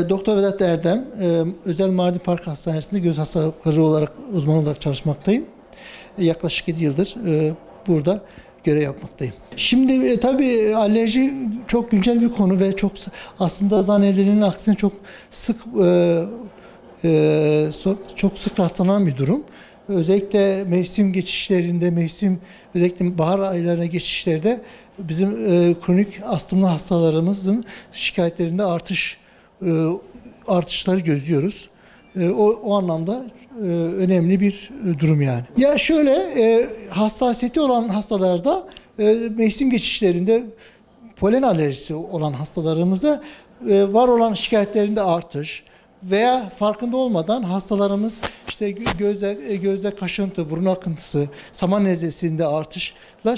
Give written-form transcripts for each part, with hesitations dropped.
Doktor Vedat Erdem, Özel Mardin Park Hastanesi'nde göz hastalıkları olarak uzman olarak çalışmaktayım. Yaklaşık 7 yıldır burada görev yapmaktayım. Şimdi tabii alerji çok güncel bir konu ve çok aslında zannedilenin aksine çok sık rastlanan bir durum. Özellikle mevsim geçişlerinde, özellikle bahar aylarına geçişlerde bizim kronik astımlı hastalarımızın şikayetlerinde artışları gözlüyoruz. O anlamda önemli bir durum yani. Ya şöyle, hassasiyeti olan hastalarda mevsim geçişlerinde polen alerjisi olan hastalarımıza var olan şikayetlerinde artış veya farkında olmadan hastalarımız işte gözde kaşıntı, burun akıntısı, saman nezlesinde artışla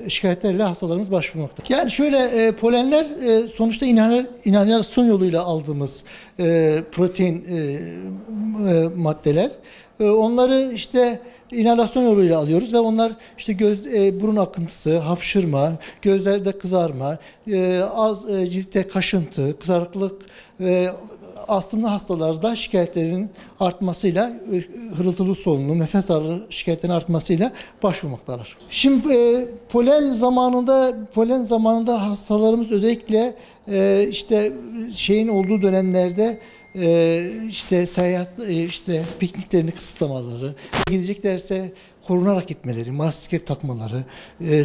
şikayetlerle hastalarımız başvurmakta. Yani şöyle, polenler sonuçta inhalasyon yoluyla aldığımız protein maddeler. Onları işte inhalasyon yoluyla alıyoruz ve onlar işte burun akıntısı, hapşırma, gözlerde kızarma, ciltte kaşıntı, kızarıklık ve astımlı hastalarda şikayetlerin artmasıyla, hırıltılı solunum, nefes darlığı şikayetlerinin artmasıyla başvurmaktalar. Şimdi polen zamanında hastalarımız özellikle işte olduğu dönemlerde işte seyahat, pikniklerini kısıtlamaları, gideceklerse korunarak gitmeleri, maske takmaları,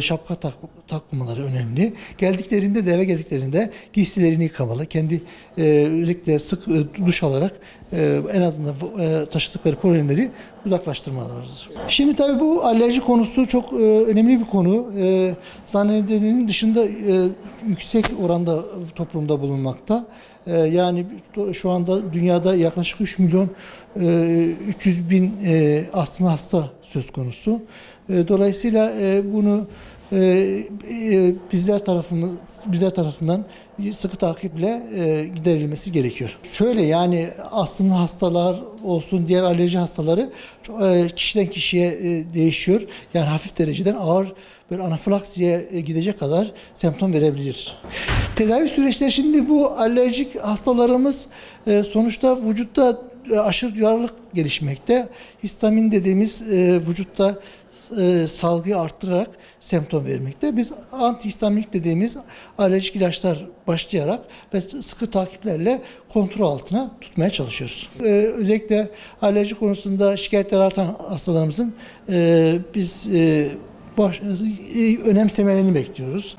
şapka takmaları önemli. Eve geldiklerinde giysilerini yıkamalı. Özellikle sık duş alarak en azından taşıdıkları polenleri uzaklaştırmalarıdır. Şimdi tabii bu alerji konusu çok önemli bir konu. Zannedilenin dışında yüksek oranda toplumda bulunmakta. Yani şu anda dünyada yaklaşık 3 milyon 300 bin astımlı hasta söz konusu. Dolayısıyla bunu bizler tarafından sıkı takiple giderilmesi gerekiyor. Şöyle, yani astımlı hastalar olsun, diğer alerji hastaları kişiden kişiye değişiyor. Yani hafif dereceden ağır böyle anafilaksiye gidecek kadar semptom verebilir. Tedavi süreçleri, şimdi bu alerjik hastalarımız sonuçta vücutta aşırı duyarlılık gelişmekte. Histamin dediğimiz vücutta salgıyı arttırarak semptom vermekte. Biz antihistaminik dediğimiz alerjik ilaçlar başlayarak ve sıkı takiplerle kontrol altına tutmaya çalışıyoruz. Özellikle alerji konusunda şikayetler artan hastalarımızın biz önemsemelerini bekliyoruz.